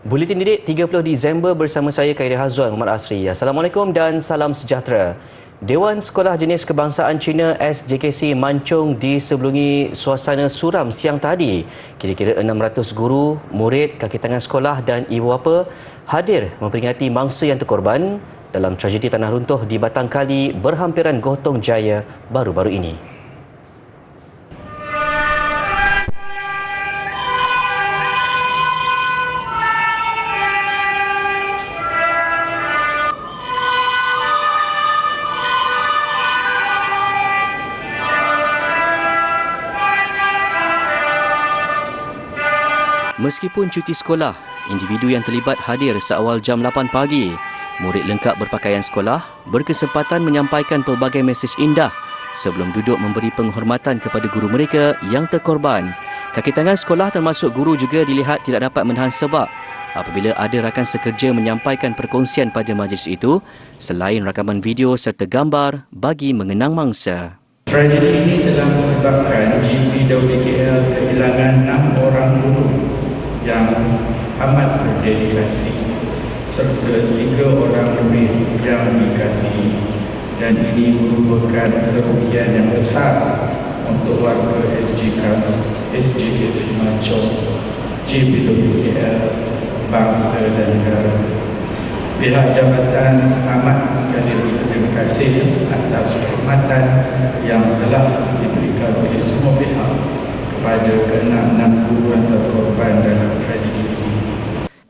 Buletin Didik 30 Disember bersama saya Khairi Hazwan Muhammad Asri. Assalamualaikum dan salam sejahtera. Dewan Sekolah Jenis Kebangsaan Cina SJKC Mancung disebelungi suasana suram siang tadi. Kira-kira 600 guru, murid, kaki tangan sekolah dan ibu bapa hadir memperingati mangsa yang terkorban dalam tragedi tanah runtuh di Batang Kali berhampiran Gotong Jaya baru-baru ini. Meskipun cuti sekolah, individu yang terlibat hadir seawal jam 8 pagi. Murid lengkap berpakaian sekolah berkesempatan menyampaikan pelbagai mesej indah sebelum duduk memberi penghormatan kepada guru mereka yang terkorban. Kaki tangan sekolah termasuk guru juga dilihat tidak dapat menahan sebab apabila ada rakan sekerja menyampaikan perkongsian pada majlis itu selain rakaman video serta gambar bagi mengenang mangsa. Tragedi ini telah menyebabkan GPWKL kehilangan 6 orang guru yang amat berdedikasi serta 3 orang lebih yang dikasihi, dan ini merupakan kerugian yang besar untuk warga SJKC Mancung, GPWKL, bangsa dan negara. Pihak jabatan amat sekali berterima kasih atas kehormatan yang telah diberikan oleh semua pihak kepada ke-6 guru yang terkorban dalam tragedi ini.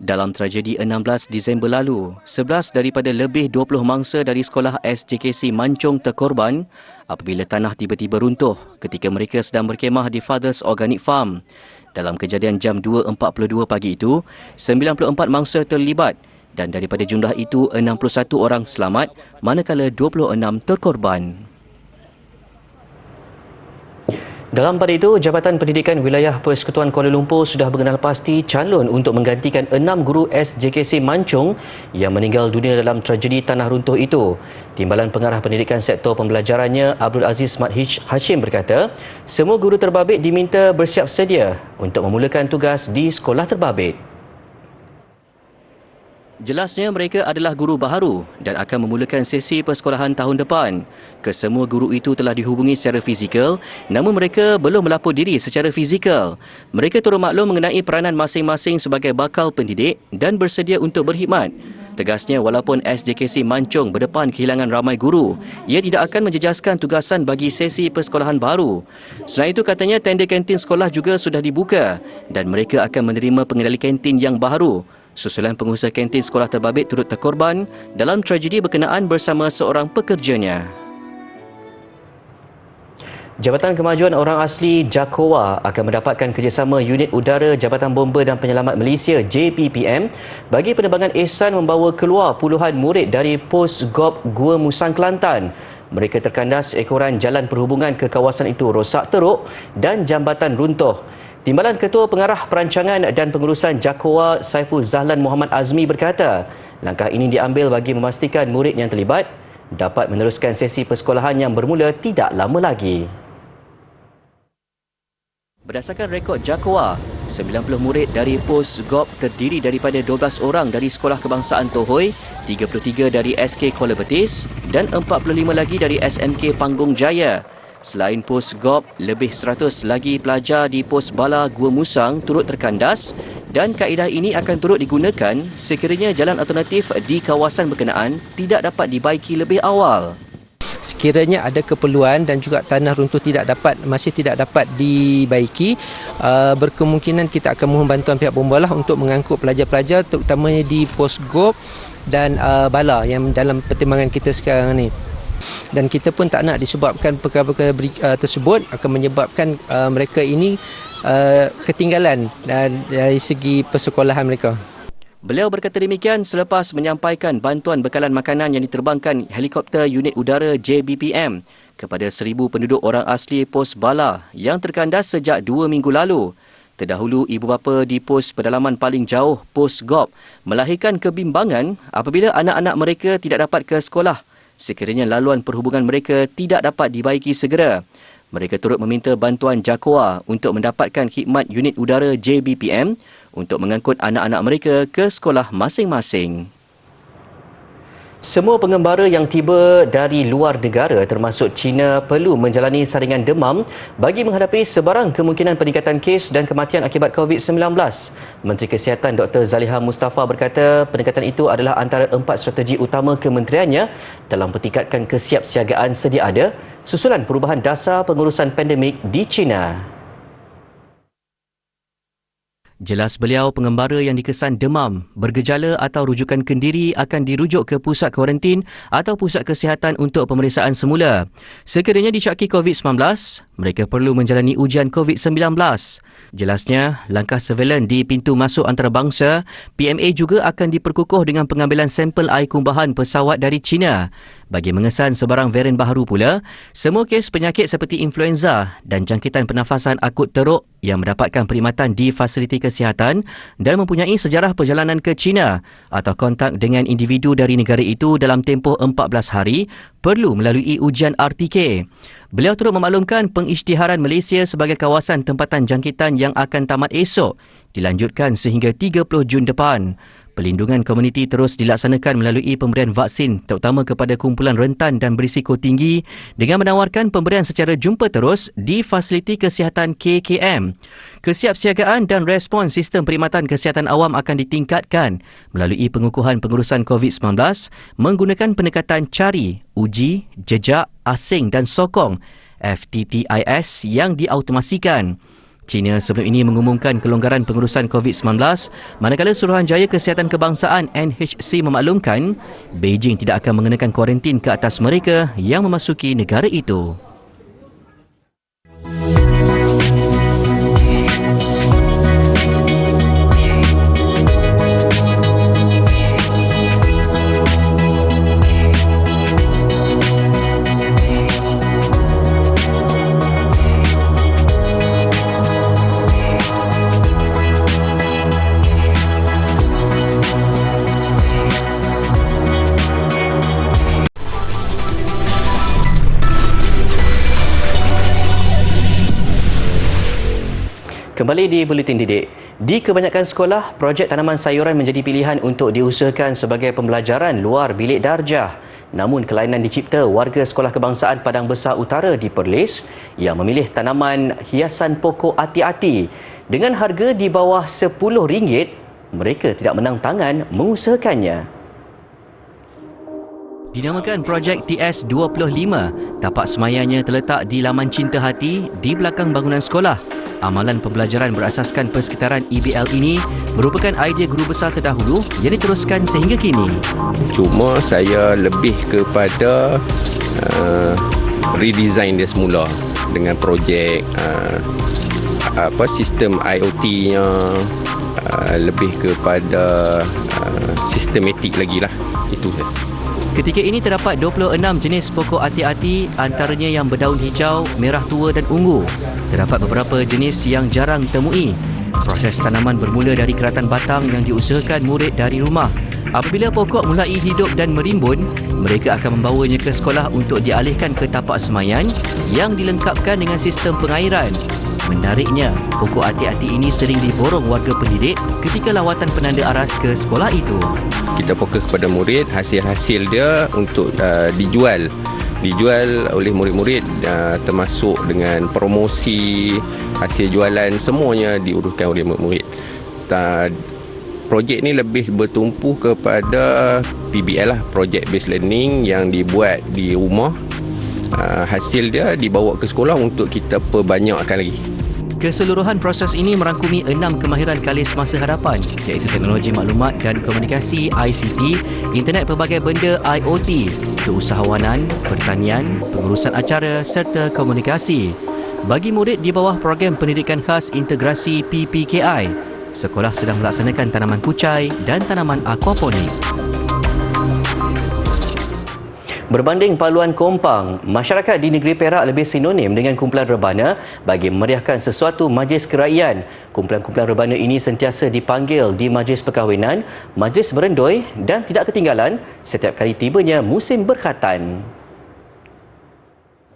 Dalam tragedi 16 Disember lalu, 11 daripada lebih 20 mangsa dari sekolah SJKC Mancung terkorban apabila tanah tiba-tiba runtuh ketika mereka sedang berkemah di Fathers Organic Farm. Dalam kejadian jam 2.42 pagi itu, 94 mangsa terlibat dan daripada jumlah itu 61 orang selamat manakala 26 terkorban. Dalam pada itu, Jabatan Pendidikan Wilayah Persekutuan Kuala Lumpur sudah mengenal pasti calon untuk menggantikan 6 guru SJKC Mancung yang meninggal dunia dalam tragedi tanah runtuh itu. Timbalan Pengarah Pendidikan Sektor Pembelajarannya Abdul Aziz Mat Hashim berkata, semua guru terbabit diminta bersiap sedia untuk memulakan tugas di sekolah terbabit. Jelasnya mereka adalah guru baharu dan akan memulakan sesi persekolahan tahun depan. Kesemua guru itu telah dihubungi secara fizikal namun mereka belum melapor diri secara fizikal. Mereka turut maklum mengenai peranan masing-masing sebagai bakal pendidik dan bersedia untuk berkhidmat. Tegasnya, walaupun SJKC Mancung berdepan kehilangan ramai guru, ia tidak akan menjejaskan tugasan bagi sesi persekolahan baru. Selain itu, katanya tender kantin sekolah juga sudah dibuka dan mereka akan menerima pengendali kantin yang baharu susulan pengusaha kantin sekolah terbabit turut terkorban dalam tragedi berkenaan bersama seorang pekerjanya. Jabatan Kemajuan Orang Asli JAKOWA akan mendapatkan kerjasama Unit Udara Jabatan Bomba dan Penyelamat Malaysia JPPM bagi penerbangan ihsan membawa keluar puluhan murid dari pos GOP Gua Musang Kelantan. Mereka terkandas ekoran jalan perhubungan ke kawasan itu rosak teruk dan jambatan runtuh. Timbalan Ketua Pengarah Perancangan dan Pengurusan JAKOWA Saiful Zahlan Muhammad Azmi berkata, langkah ini diambil bagi memastikan murid yang terlibat dapat meneruskan sesi persekolahan yang bermula tidak lama lagi. Berdasarkan rekod JAKOWA, 90 murid dari pos GOP terdiri daripada 12 orang dari Sekolah Kebangsaan Tohoi, 33 dari SK Kuala Betis dan 45 lagi dari SMK Panggung Jaya. Selain pos GOP, lebih 100 lagi pelajar di pos Bala Gua Musang turut terkandas dan kaedah ini akan turut digunakan sekiranya jalan alternatif di kawasan berkenaan tidak dapat dibaiki lebih awal. Sekiranya ada keperluan dan juga tanah runtuh masih tidak dapat dibaiki, berkemungkinan kita akan mohon bantuan pihak bomba untuk mengangkut pelajar-pelajar terutamanya di pos GOP dan Bala yang dalam pertimbangan kita sekarang ni. Dan kita pun tak nak disebabkan perkara-perkara tersebut akan menyebabkan mereka ini ketinggalan dari segi persekolahan mereka. Beliau berkata demikian selepas menyampaikan bantuan bekalan makanan yang diterbangkan helikopter unit udara JBPM kepada 1,000 penduduk orang asli pos Bala yang terkandas sejak 2 minggu lalu. Terdahulu, ibu bapa di pos pedalaman paling jauh, pos GOP, melahirkan kebimbangan apabila anak-anak mereka tidak dapat ke sekolah sekiranya laluan perhubungan mereka tidak dapat dibaiki segera. Mereka turut meminta bantuan JAKOWA untuk mendapatkan khidmat unit udara JBPM untuk mengangkut anak-anak mereka ke sekolah masing-masing. Semua pengembara yang tiba dari luar negara termasuk China perlu menjalani saringan demam bagi menghadapi sebarang kemungkinan peningkatan kes dan kematian akibat COVID-19. Menteri Kesihatan Dr. Zaliha Mustafa berkata peningkatan itu adalah antara 4 strategi utama kementeriannya dalam meningkatkan kesiapsiagaan sedia ada susulan perubahan dasar pengurusan pandemik di China. Jelas beliau, pengembara yang dikesan demam, bergejala atau rujukan kendiri akan dirujuk ke pusat kuarantin atau pusat kesihatan untuk pemeriksaan semula. Sekiranya disyaki COVID-19, mereka perlu menjalani ujian COVID-19. Jelasnya, langkah surveillance di pintu masuk antarabangsa, PMA juga akan diperkukuh dengan pengambilan sampel air kumbahan pesawat dari China. Bagi mengesan sebarang varian baharu pula, semua kes penyakit seperti influenza dan jangkitan pernafasan akut teruk yang mendapatkan perkhidmatan di fasiliti kesihatan dan mempunyai sejarah perjalanan ke China atau kontak dengan individu dari negara itu dalam tempoh 14 hari perlu melalui ujian RTK. Beliau turut memaklumkan pengisytiharan Malaysia sebagai kawasan tempatan jangkitan yang akan tamat esok dilanjutkan sehingga 30 Jun depan. Pelindungan komuniti terus dilaksanakan melalui pemberian vaksin terutama kepada kumpulan rentan dan berisiko tinggi dengan menawarkan pemberian secara jumpa terus di fasiliti kesihatan KKM. Kesiapsiagaan dan respons sistem perkhidmatan kesihatan awam akan ditingkatkan melalui pengukuhan pengurusan COVID-19 menggunakan pendekatan cari, uji, jejak, asing dan sokong FTTIS yang diautomasikan. China sebelum ini mengumumkan kelonggaran pengurusan COVID-19 manakala Suruhanjaya Kesihatan Kebangsaan NHC memaklumkan Beijing tidak akan mengenakan kuarantin ke atas mereka yang memasuki negara itu. Kembali di Buletin Didik. Di kebanyakan sekolah, projek tanaman sayuran menjadi pilihan untuk diusahakan sebagai pembelajaran luar bilik darjah. Namun kelainan dicipta warga Sekolah Kebangsaan Padang Besar Utara di Perlis yang memilih tanaman hiasan pokok ati-ati. Dengan harga di bawah RM10, mereka tidak menang tangan mengusahakannya. Dinamakan projek TS25, tapak semayanya terletak di Laman Cinta Hati di belakang bangunan sekolah. Amalan pembelajaran berasaskan persekitaran EBL ini merupakan idea guru besar terdahulu yang diteruskan sehingga kini. Cuma saya lebih kepada redesign dia semula dengan projek sistem IoT-nya, lebih kepada sistematik lagi lah. Itu saja. Ketika ini terdapat 26 jenis pokok ati-ati, antaranya yang berdaun hijau, merah tua dan ungu. Terdapat beberapa jenis yang jarang temui. Proses tanaman bermula dari keratan batang yang diusahakan murid dari rumah. Apabila pokok mulai hidup dan merimbun, mereka akan membawanya ke sekolah untuk dialihkan ke tapak semayan yang dilengkapkan dengan sistem pengairan. Menariknya, pokok ati-ati ini sering diborong warga pendidik ketika lawatan penanda aras ke sekolah itu. Kita fokus kepada murid, hasil-hasil dia untuk dijual oleh murid-murid, termasuk dengan promosi, hasil jualan, semuanya diuruskan oleh murid-murid. Projek ni lebih bertumpu kepada PBL lah, Project Based Learning yang dibuat di rumah. Hasil dia dibawa ke sekolah untuk kita perbanyakkan lagi. Keseluruhan proses ini merangkumi 6 kemahiran kalis masa hadapan iaitu teknologi maklumat dan komunikasi ICT, internet pelbagai benda IoT, keusahawanan, pertanian, pengurusan acara serta komunikasi. Bagi murid di bawah program pendidikan khas integrasi PPKI, sekolah sedang melaksanakan tanaman kucai dan tanaman aquaponik. Berbanding paluan kompang, masyarakat di negeri Perak lebih sinonim dengan kumpulan rebana bagi memeriahkan sesuatu majlis keraian. Kumpulan-kumpulan rebana ini sentiasa dipanggil di majlis perkahwinan, majlis berendoi dan tidak ketinggalan setiap kali tibanya musim berkhatan.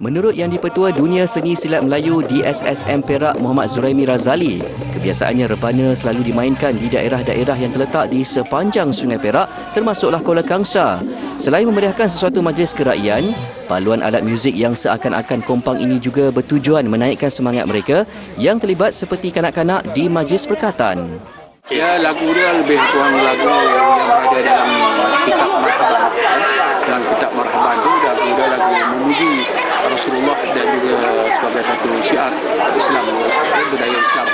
Menurut Yang di-Pertua Dunia Seni Silat Melayu DSSM Perak Muhammad Zuraimi Razali, kebiasaannya rebana selalu dimainkan di daerah-daerah yang terletak di sepanjang Sungai Perak termasuklah Kuala Kangsar. Selain memeriahkan sesuatu majlis kerakyaan, paluan alat muzik yang seakan-akan kompang ini juga bertujuan menaikkan semangat mereka yang terlibat seperti kanak-kanak di majlis perkatan. Ya, lagu dia lebih kurang lagu yang berada dalam kitab Marhaban. Dalam kitab Marhaban itu lagu dia lagu yang memuji Rasulullah dan juga sebagai satu syiar Islam, budaya Islam.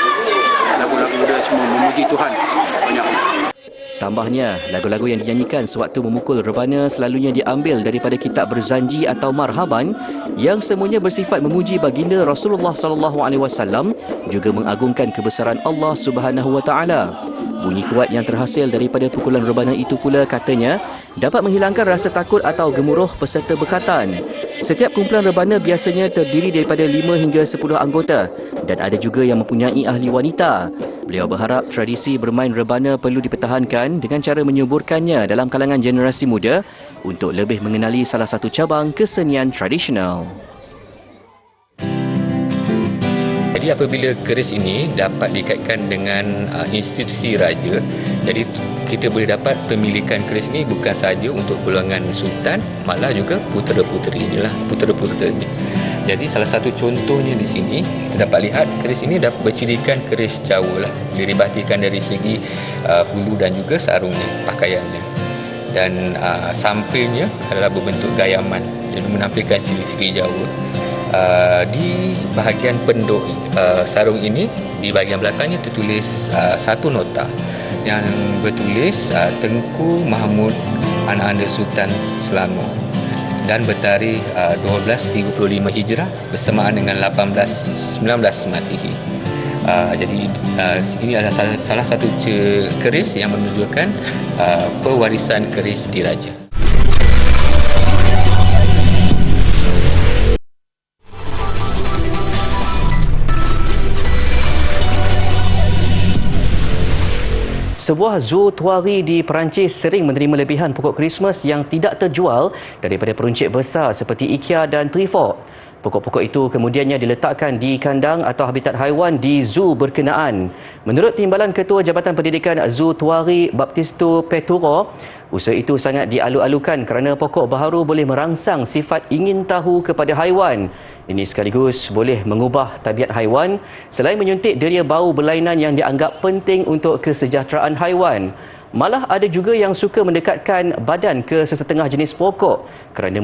Lagu-lagu dia semua memuji Tuhan banyak. Tambahnya, lagu-lagu yang dinyanyikan sewaktu memukul rebana selalunya diambil daripada kitab Berzanji atau Marhaban yang semuanya bersifat memuji baginda Rasulullah SAW, juga mengagungkan kebesaran Allah Subhanahu Wa Taala. Bunyi kuat yang terhasil daripada pukulan rebana itu pula katanya dapat menghilangkan rasa takut atau gemuruh peserta berkatan. Setiap kumpulan rebana biasanya terdiri daripada 5 hingga 10 anggota dan ada juga yang mempunyai ahli wanita. Beliau berharap tradisi bermain rebana perlu dipertahankan dengan cara menyuburkannya dalam kalangan generasi muda untuk lebih mengenali salah satu cabang kesenian tradisional. Jadi apabila keris ini dapat dikaitkan dengan institusi raja, jadi kita boleh dapat pemilikan keris ini bukan sahaja untuk golongan sultan, malah juga putera-puterinya lah, putera-puterinya. Jadi salah satu contohnya di sini kita dapat lihat keris ini dapat bercirikan keris Jawa lah, diribatkan dari segi hulu dan juga sarungnya, pakaiannya. Dan sampilnya adalah berbentuk gayaman, jadi menampilkan ciri-ciri Jawa. Di bahagian penduk sarung ini, di bahagian belakangnya tertulis satu nota yang bertulis Tengku Mahmud Anak-Anda Sultan Selangor dan bertarikh 1235 Hijrah bersamaan dengan 1819 Masihi. Jadi ini adalah salah satu keris yang menunjukkan pewarisan keris diraja. Sebuah zoo tuari di Perancis sering menerima lebihan pokok Krismas yang tidak terjual daripada peruncit besar seperti IKEA dan Trifort. Pokok-pokok itu kemudiannya diletakkan di kandang atau habitat haiwan di zoo berkenaan. Menurut Timbalan Ketua Jabatan Pendidikan Zoo Tuari Baptisto Peturo, usaha itu sangat dialu-alukan kerana pokok baharu boleh merangsang sifat ingin tahu kepada haiwan. Ini sekaligus boleh mengubah tabiat haiwan selain menyuntik deria bau berlainan yang dianggap penting untuk kesejahteraan haiwan. Malah ada juga yang suka mendekatkan badan ke sesetengah jenis pokok kerana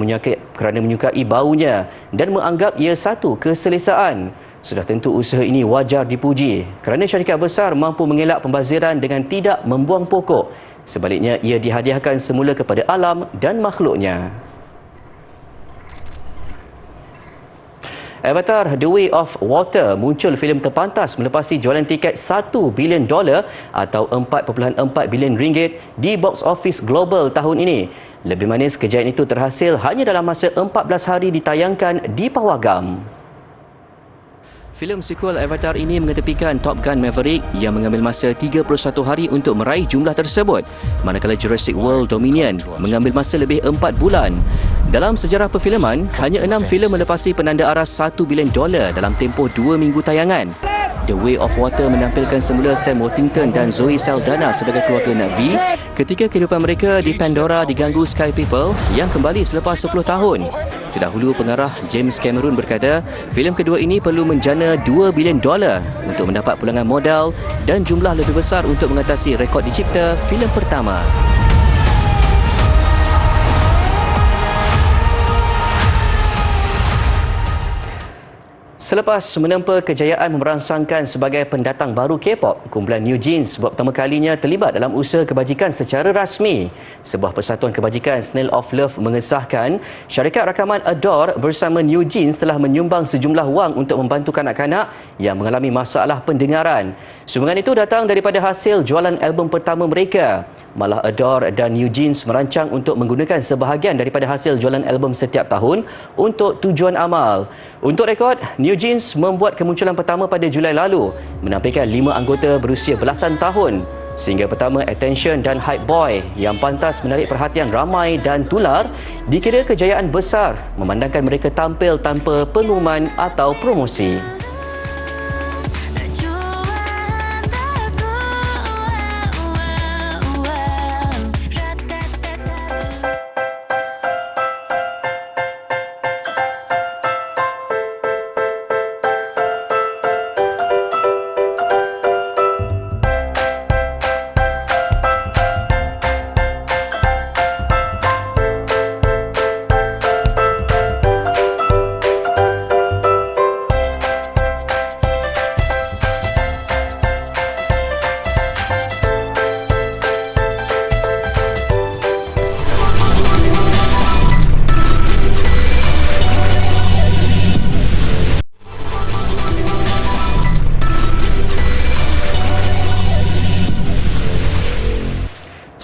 menyukai baunya dan menganggap ia satu keselesaan. Sudah tentu usaha ini wajar dipuji kerana syarikat besar mampu mengelak pembaziran dengan tidak membuang pokok. Sebaliknya, ia dihadiahkan semula kepada alam dan makhluknya. Avatar The Way of Water muncul filem terpantas melepasi jualan tiket $1 bilion atau 4.4 bilion ringgit di box office global tahun ini. Lebih manis, kejayaan itu terhasil hanya dalam masa 14 hari ditayangkan di pawagam. Filem sequel Avatar ini mengetepikan Top Gun Maverick yang mengambil masa 31 hari untuk meraih jumlah tersebut, manakala Jurassic World Dominion mengambil masa lebih 4 bulan. Dalam sejarah perfilman, hanya 6 filem melepasi penanda aras $1 bilion dalam tempoh 2 minggu tayangan. The Way of Water menampilkan semula Sam Worthington dan Zoe Saldana sebagai keluarga Na'vi ketika kehidupan mereka di Pandora diganggu Sky People yang kembali selepas 10 tahun. Terdahulu, pengarah James Cameron berkata, filem kedua ini perlu menjana $2 bilion untuk mendapat pulangan modal dan jumlah lebih besar untuk mengatasi rekod dicipta filem pertama. Selepas menempa kejayaan merangsangkan sebagai pendatang baru K-pop, kumpulan New Jeans buat pertama kalinya terlibat dalam usaha kebajikan secara rasmi. Sebuah persatuan kebajikan Snail of Love mengesahkan syarikat rakaman Adore bersama New Jeans telah menyumbang sejumlah wang untuk membantu kanak-kanak yang mengalami masalah pendengaran. Sumbangan itu datang daripada hasil jualan album pertama mereka. Malah Adore dan New Jeans merancang untuk menggunakan sebahagian daripada hasil jualan album setiap tahun untuk tujuan amal. Untuk rekod, New Jeans membuat kemunculan pertama pada Julai lalu, menampilkan 5 anggota berusia belasan tahun. Sehingga pertama, attention dan hype boy yang pantas menarik perhatian ramai dan tular dikira kejayaan besar memandangkan mereka tampil tanpa pengumuman atau promosi.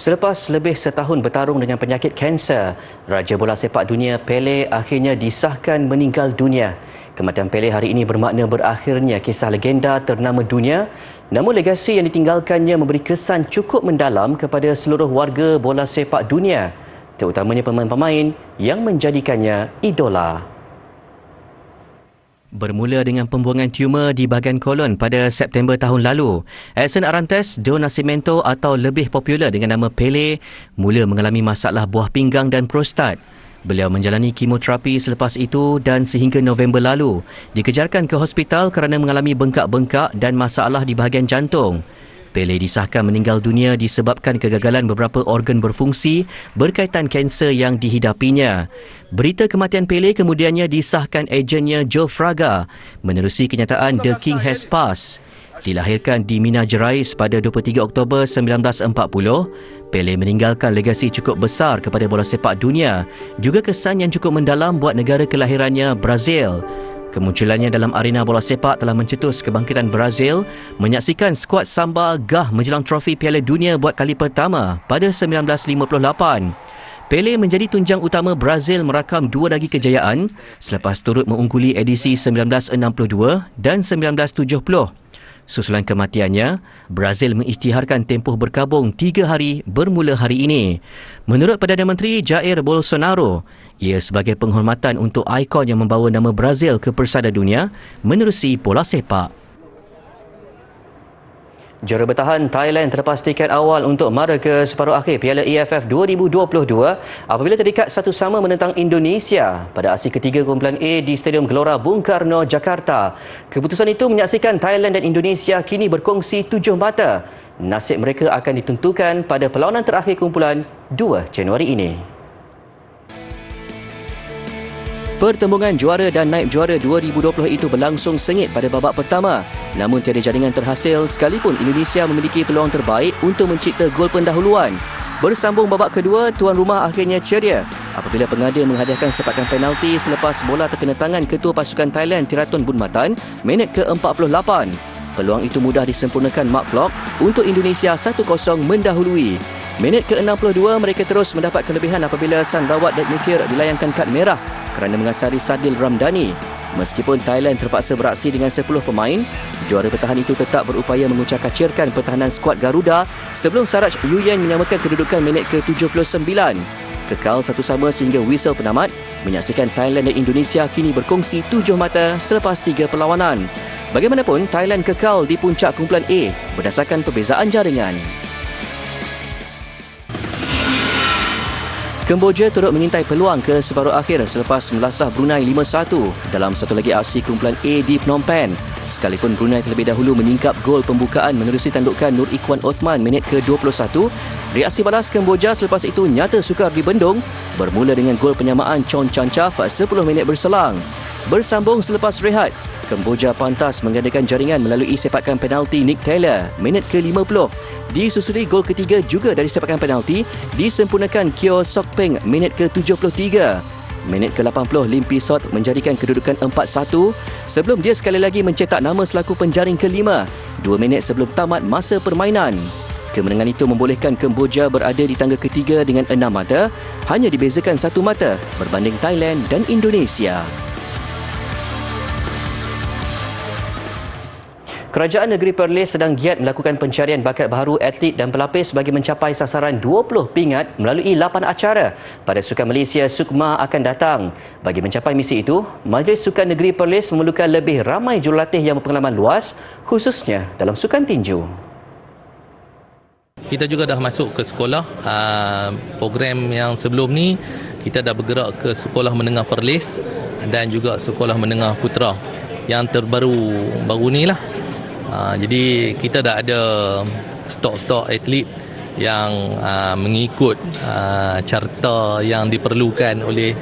Selepas lebih setahun bertarung dengan penyakit kanser, Raja Bola Sepak Dunia Pele akhirnya disahkan meninggal dunia. Kematian Pele hari ini bermakna berakhirnya kisah legenda ternama dunia. Namun legasi yang ditinggalkannya memberi kesan cukup mendalam kepada seluruh warga bola sepak dunia, terutamanya pemain-pemain yang menjadikannya idola. Bermula dengan pembuangan tumor di bahagian kolon pada September tahun lalu, Edson Arantes do Nascimento atau lebih popular dengan nama Pele mula mengalami masalah buah pinggang dan prostat. Beliau menjalani kemoterapi selepas itu dan sehingga November lalu dikejarkan ke hospital kerana mengalami bengkak-bengkak dan masalah di bahagian jantung. Pele disahkan meninggal dunia disebabkan kegagalan beberapa organ berfungsi berkaitan kanser yang dihidapinya. Berita kematian Pele kemudiannya disahkan ejennya Joe Fraga menerusi kenyataan The King Has Passed. Dilahirkan di Minas Gerais pada 23 Oktober 1940, Pele meninggalkan legasi cukup besar kepada bola sepak dunia, juga kesan yang cukup mendalam buat negara kelahirannya, Brazil. Kemunculannya dalam arena bola sepak telah mencetus kebangkitan Brazil menyaksikan skuad Samba gah menjelang trofi Piala Dunia buat kali pertama pada 1958. Pele menjadi tunjang utama Brazil merakam dua lagi kejayaan selepas turut mengungguli edisi 1962 dan 1970. Susulan kematiannya, Brazil mengisytiharkan tempoh berkabung 3 hari bermula hari ini. Menurut Perdana Menteri Jair Bolsonaro, ia sebagai penghormatan untuk ikon yang membawa nama Brazil ke persada dunia menerusi bola sepak. Juara bertahan Thailand terlepas tiket awal untuk mara ke separuh akhir Piala AFF 2022 apabila terikat 1-1 menentang Indonesia pada aksi ketiga kumpulan A di Stadium Gelora Bung Karno, Jakarta. Keputusan itu menyaksikan Thailand dan Indonesia kini berkongsi 7 mata. Nasib mereka akan ditentukan pada perlawanan terakhir kumpulan 2 Januari ini. Pertembungan juara dan naib juara 2020 itu berlangsung sengit pada babak pertama. Namun tiada jaringan terhasil sekalipun Indonesia memiliki peluang terbaik untuk mencipta gol pendahuluan. Bersambung babak kedua, tuan rumah akhirnya ceria apabila pengada menghadiahkan sepakan penalti selepas bola terkena tangan ketua pasukan Thailand Tiraton Bunmatan minit ke-48. Peluang itu mudah disempurnakan Mark Klok untuk Indonesia 1-0 mendahului. Minit ke-62 mereka terus mendapat kelebihan apabila sang rawat Dek Mukir dilayangkan kad merah kerana mengasari Sadil Ramdhani. Meskipun Thailand terpaksa beraksi dengan 10 pemain, juara bertahan itu tetap berupaya mengucak-kacirkan pertahanan skuad Garuda sebelum Saraj Yuyen menyamakan kedudukan minit ke-79. Kekal 1-1 sehingga whistle penamat menyaksikan Thailand dan Indonesia kini berkongsi 7 mata selepas 3 perlawanan. Bagaimanapun, Thailand kekal di puncak kumpulan A berdasarkan perbezaan jaringan. Kemboja turut mengintai peluang ke separuh akhir selepas melasah Brunei 5-1 dalam satu lagi aksi kumpulan A di Phnom Penh. Sekalipun Brunei terlebih dahulu meningkap gol pembukaan menerusi tandukan Nur Ikhwan Othman minit ke-21, reaksi balas Kemboja selepas itu nyata sukar dibendung bermula dengan gol penyamaan Chon Chanchav 10 minit berselang. Bersambung selepas rehat, Kemboja pantas menggandakan jaringan melalui sepakan penalti Nick Taylor minit ke-50. Disusuli gol ketiga juga dari sepakan penalti disempurnakan Kyo Sok Peng minit ke-73. Minit ke-80 Lim Pisot menjadikan kedudukan 4-1 sebelum dia sekali lagi mencetak nama selaku penjaring kelima 2 minit sebelum tamat masa permainan. Kemenangan itu membolehkan Kemboja berada di tangga ketiga dengan 6 mata, hanya dibezakan 1 mata berbanding Thailand dan Indonesia. Kerajaan Negeri Perlis sedang giat melakukan pencarian bakat baharu atlet dan pelapis bagi mencapai sasaran 20 pingat melalui 8 acara pada Sukan Malaysia SUKMA akan datang. Bagi mencapai misi itu, Majlis Sukan Negeri Perlis memerlukan lebih ramai jurulatih yang berpengalaman luas, khususnya dalam sukan tinju. Kita juga dah masuk ke sekolah. Program yang sebelum ni kita dah bergerak ke Sekolah Menengah Perlis dan juga Sekolah Menengah Putra. Yang baru ni lah. Jadi kita dah ada stok-stok atlet yang mengikut carta yang diperlukan oleh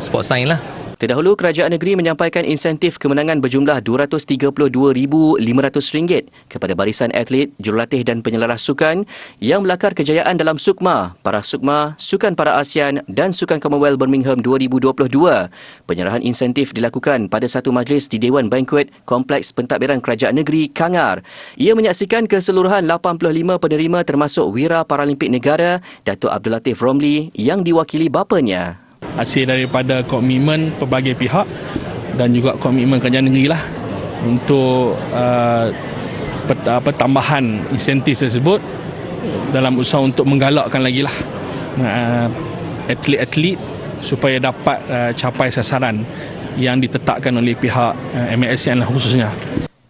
Sport Science lah. Terdahulu, Kerajaan Negeri menyampaikan insentif kemenangan berjumlah RM232,500 kepada barisan atlet, jurulatih dan penyelaras sukan yang melakar kejayaan dalam SUKMA, Para SUKMA, Sukan Para ASEAN dan Sukan Commonwealth Birmingham 2022. Penyerahan insentif dilakukan pada satu majlis di Dewan Bankuet Kompleks Pentadbiran Kerajaan Negeri, Kangar. Ia menyaksikan keseluruhan 85 penerima termasuk Wira Paralimpik Negara, Datuk Abdul Latif Romli yang diwakili bapanya. Hasil daripada komitmen pelbagai pihak dan juga komitmen kerajaan negeri lah untuk tambahan insentif tersebut dalam usaha untuk menggalakkan lagi lah atlet-atlet supaya dapat capai sasaran yang ditetapkan oleh pihak MASN lah khususnya.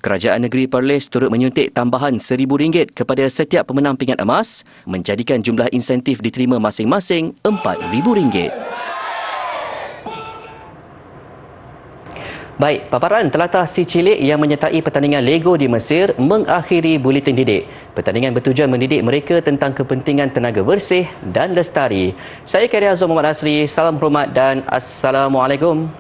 Kerajaan Negeri Perlis turut menyuntik tambahan RM1,000 kepada setiap pemenang pingat emas, menjadikan jumlah insentif diterima masing-masing RM4,000. Baik, paparan telatah si cilik yang menyertai pertandingan Lego di Mesir mengakhiri buletin didik. Pertandingan bertujuan mendidik mereka tentang kepentingan tenaga bersih dan lestari. Saya Khairi Azhar Muhammad Asri, salam hormat dan Assalamualaikum.